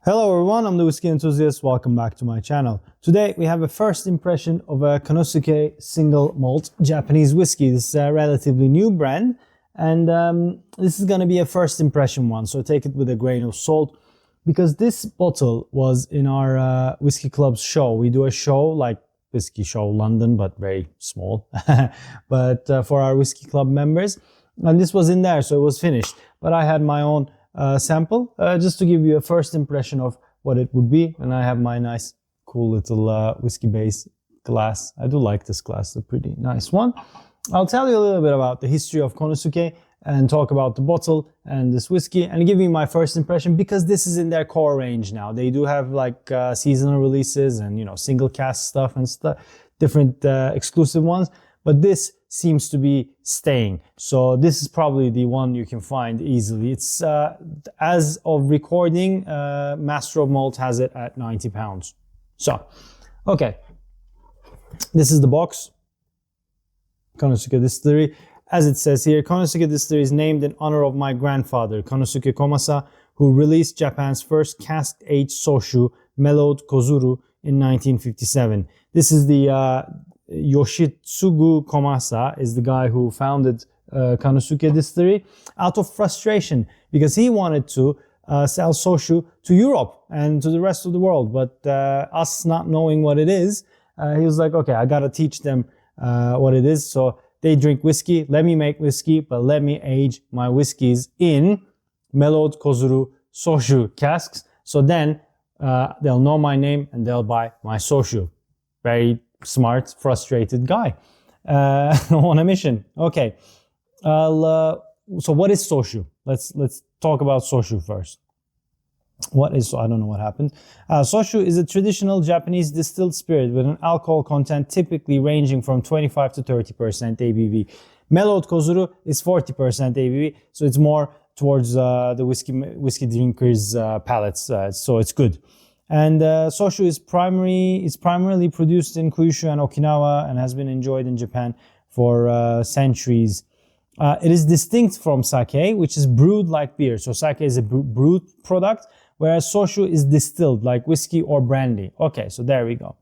Hello everyone, I'm the Whiskey Enthusiast. Welcome back to my channel. Today we have a first impression of a Kanosuke single malt Japanese whiskey. This is a relatively new brand and this is going to be a first impression one, so take it with a grain of salt because this bottle was in our Whiskey Club's show. We do a show like Whiskey Show London, but very small, but for our Whiskey Club members, and this was in there, so it was finished. But I had my own sample just to give you a first impression of what it would be, and I have my nice cool little whiskey base glass. I do like this glass, a pretty nice one. I'll tell you a little bit about the history of Kanosuke and talk about the bottle and this whiskey and give you my first impression because this is in their core range now. They do have like seasonal releases and single cask stuff and stuff, different exclusive ones, but this seems to be staying. So this is probably the one you can find easily. It's as of recording, Master of Malt has it at £90. So, okay. This is the box. Kanosuke Distillery. As it says here, Kanosuke Distillery is named in honor of my grandfather, Kanosuke Komasa, who released Japan's first cask-aged shochu, Mellowed Kozuru, in 1957. This is the Yoshitsugu Komasa is the guy who founded Kanosuke Distillery out of frustration because he wanted to sell shochu to Europe and to the rest of the world. But us not knowing what it is, he was like, okay, I gotta teach them what it is. So they drink whiskey. Let me make whiskey, but let me age my whiskeys in Mellowed Kozuru shochu casks. So then they'll know my name and they'll buy my shochu. Very smart, frustrated guy on a mission. Okay, so what is shochu? Let's talk about shochu first. What is, I don't know what happened. Shochu is a traditional Japanese distilled spirit with an alcohol content typically ranging from 25 to 30% ABV. Mellowed Kozuru is 40% ABV, so it's more towards the whiskey drinkers' palates, so it's good. And shochu is primarily produced in Kyushu and Okinawa and has been enjoyed in Japan for centuries. It is distinct from sake, which is brewed like beer. So sake is a brewed product, whereas shochu is distilled like whiskey or brandy. Okay, so there we go.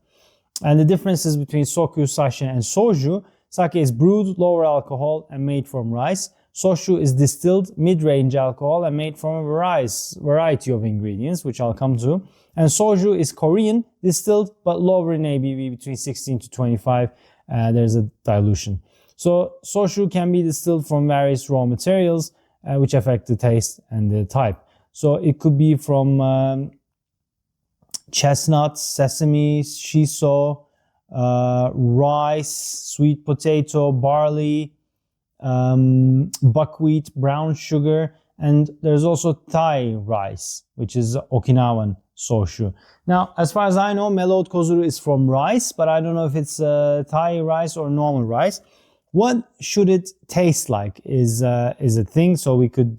And the differences between soku, sake, and soju: sake is brewed, lower alcohol, and made from rice. Shochu is distilled, mid-range alcohol, and made from a variety of ingredients, which I'll come to. And soju is Korean, distilled, but lower in ABV, between 16 to 25. There's a dilution. So shochu can be distilled from various raw materials, which affect the taste and the type. So it could be from chestnuts, sesame, shiso, rice, sweet potato, barley, buckwheat, brown sugar, and there's also Thai rice, which is Okinawan shochu. Now, as far as I know, Mellowed Kozuru is from rice, but I don't know if it's Thai rice or normal rice. What should it taste like is a thing, so we could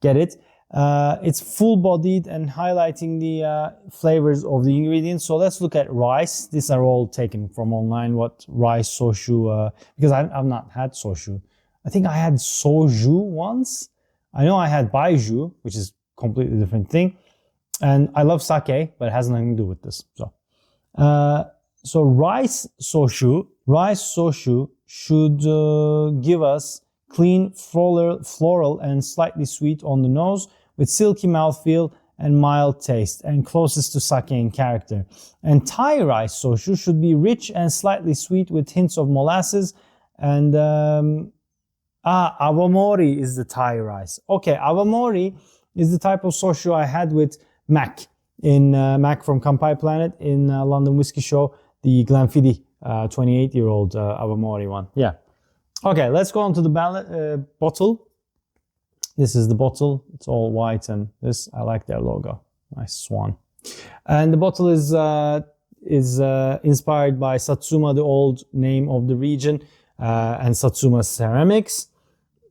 get it. It's full-bodied and highlighting the flavors of the ingredients. So let's look at rice. These are all taken from online. What rice shochu? Because I've not had shochu. I think I had soju once. I know I had baiju, which is a completely different thing. And I love sake, but it has nothing to do with this. So rice shochu should give us clean, floral, and slightly sweet on the nose, with silky mouthfeel and mild taste, and closest to sake in character. And Thai rice shochu should be rich and slightly sweet with hints of molasses. And awamori is the Thai rice. Okay, awamori is the type of shochu I had with Mac Mac from Kampai Planet in London Whiskey Show, the Glenfiddich 28-year-old awamori one. Yeah. Okay, let's go on to the bottle. This is the bottle. It's all white, and this, I like their logo. Nice swan. And the bottle is inspired by Satsuma, the old name of the region, and Satsuma ceramics.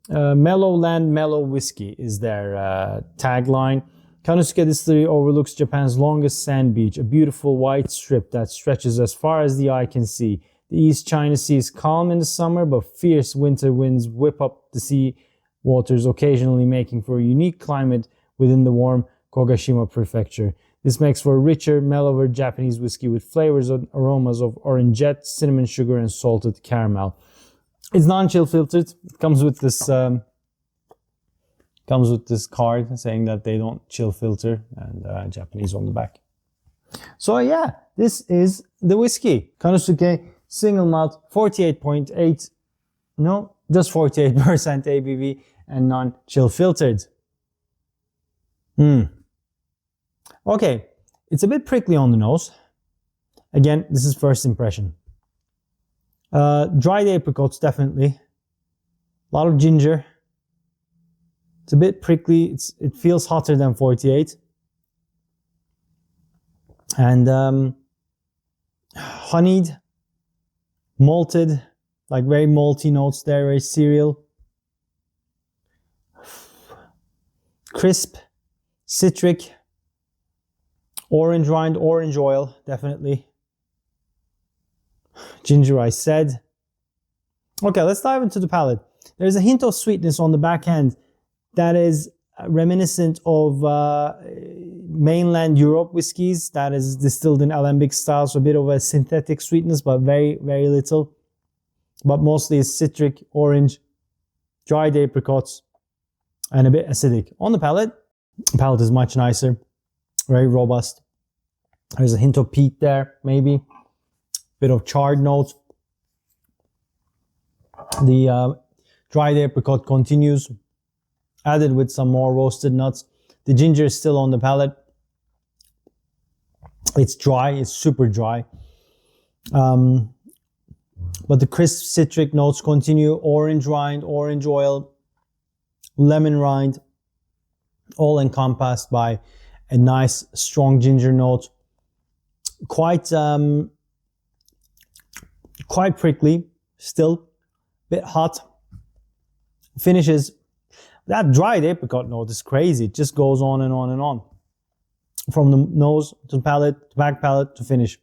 Mellow Land, Mellow Whiskey is their tagline. Kanosuke Distillery overlooks Japan's longest sand beach, a beautiful white strip that stretches as far as the eye can see. The East China Sea is calm in the summer, but fierce winter winds whip up the sea waters, occasionally making for a unique climate within the warm Kogashima Prefecture. This makes for a richer, mellower Japanese whiskey with flavors and aromas of orangeette, cinnamon sugar, and salted caramel. It's non-chill filtered. It comes with this card saying that they don't chill filter, and Japanese on the back. So yeah, this is the whiskey. Kanosuke single malt, 48.8, no, just 48% ABV and non-chill filtered. Okay, it's a bit prickly on the nose. Again, this is first impression. Dried apricots, definitely. A lot of ginger. It's a bit prickly. It feels hotter than 48. And honeyed, malted, like very malty notes there, very cereal. Crisp, citric, orange rind, orange oil, definitely. Ginger, I said. Okay, let's dive into the palate. There's a hint of sweetness on the back end that is reminiscent of mainland Europe whiskies that is distilled in alembic style, so a bit of a synthetic sweetness, but very, very little. But mostly is citric, orange, dried apricots, and a bit acidic. On the palate is much nicer, very robust. There's a hint of peat there, maybe. Bit of charred notes. The dried apricot continues, added with some more roasted nuts. The ginger is still on the palate. It's dry, it's super dry. But the crisp citric notes continue. Orange rind, orange oil, lemon rind, all encompassed by a nice strong ginger note. Quite prickly, still a bit hot. Finishes. That dried apricot note is crazy. It just goes on and on and on. From the nose to the palate, to back palate to finish.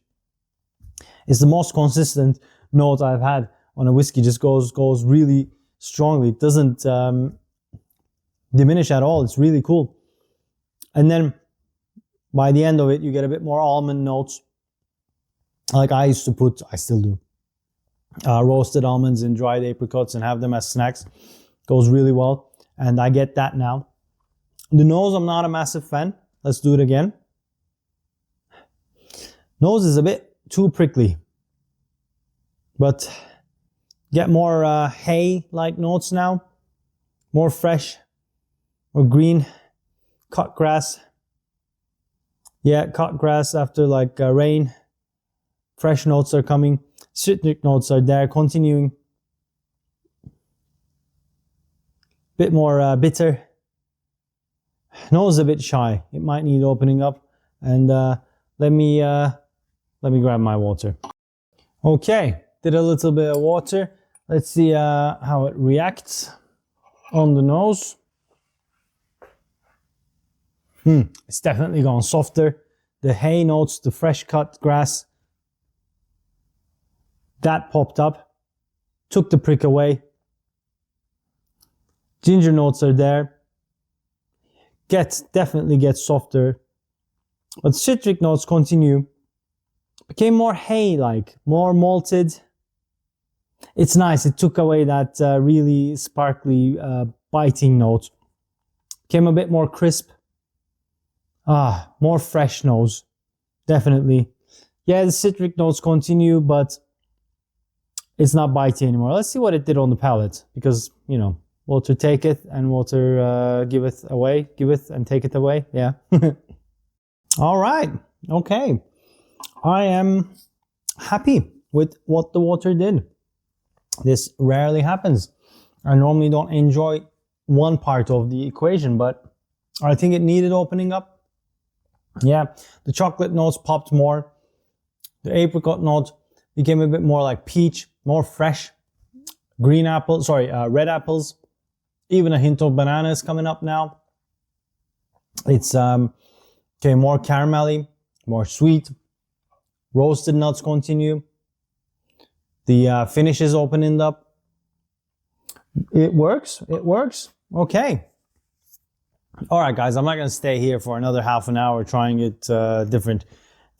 It's the most consistent note I've had on a whiskey. Just goes really strongly. It doesn't diminish at all. It's really cool. And then by the end of it, you get a bit more almond notes. Like I used to put, I still do, roasted almonds in dried apricots and have them as snacks. Goes really well. And I get that now. The nose, I'm not a massive fan. Let's do it again. Nose is a bit too prickly. But get more hay-like notes now. More fresh. More green. Cut grass. Yeah, cut grass after like rain. Fresh notes are coming. Citric notes are there, continuing. Bit more bitter. Nose a bit shy. It might need opening up. And let me grab my water. Okay, did a little bit of water. Let's see how it reacts on the nose. It's definitely gone softer. The hay notes, the fresh cut grass, that popped up, took the prick away. Ginger notes are there. Definitely gets softer. But citric notes continue. Became more hay-like, more malted. It's nice. It took away that really sparkly, biting note. Became a bit more crisp. More fresh nose. Definitely. Yeah, the citric notes continue, but it's not bitey anymore. Let's see what it did on the palate. Because, you know, water taketh and water giveth away. Giveth and taketh away. Yeah. All right. Okay. I am happy with what the water did. This rarely happens. I normally don't enjoy one part of the equation, but I think it needed opening up. Yeah, the chocolate notes popped more. The apricot note became a bit more like peach, more fresh. Red apples. Even a hint of banana is coming up now. It's okay, more caramelly, more sweet. Roasted nuts continue. The finish is opening up. It works. It works. Okay. All right, guys, I'm not going to stay here for another half an hour trying it different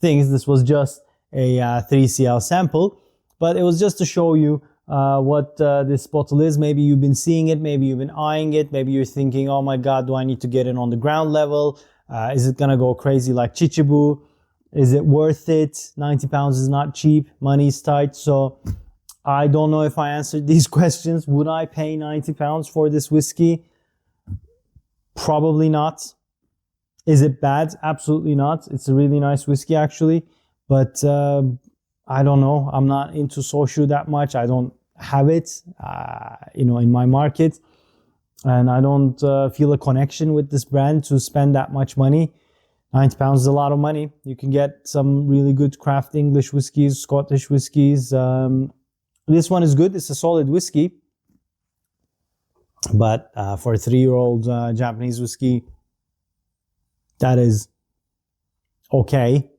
things. This was just a 3CL sample, but it was just to show you what this bottle is. Maybe you've been seeing it, maybe you've been eyeing it, maybe you're thinking, oh my God, do I need to get it on the ground level? Is it going to go crazy like Chichibu? Is it worth it? 90 pounds is not cheap, money's tight. So I don't know if I answered these questions. Would I pay 90 pounds for this whiskey? Probably not. Is it bad? Absolutely not. It's a really nice whiskey actually, but I don't know. I'm not into shochu that much. I don't have it, in my market, and I don't feel a connection with this brand to spend that much money. 90 pounds is a lot of money. You can get some really good craft English whiskies, Scottish whiskies. This one is good. It's a solid whiskey. But for a 3-year-old Japanese whiskey, that is okay.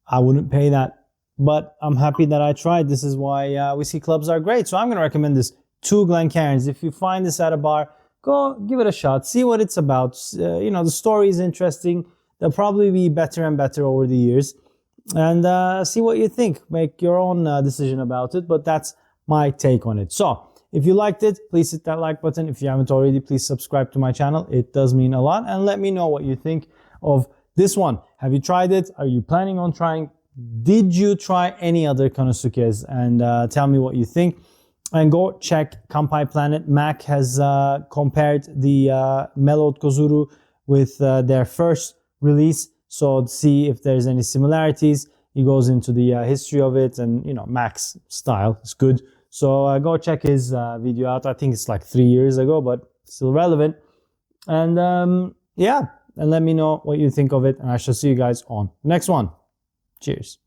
I wouldn't pay that. But I'm happy that I tried. This is why whiskey clubs are great. So I'm going to recommend this 2 Glencairns. If you find this at a bar, go give it a shot. See what it's about. The story is interesting. They'll probably be better and better over the years. And see what you think. Make your own decision about it. But that's my take on it. So if you liked it, please hit that like button. If you haven't already, please subscribe to my channel. It does mean a lot. And let me know what you think of this one. Have you tried it? Are you planning on trying? Did you try any other Kanosukes? And tell me what you think. And go check Kampai Planet. Mac has compared the Mellowed Kozuru with their first release. So see if there's any similarities. He goes into the history of it, and Mac's style is good. So go check his video out. I think it's like 3 years ago, but still relevant. And and let me know what you think of it. And I shall see you guys on the next one. Cheers.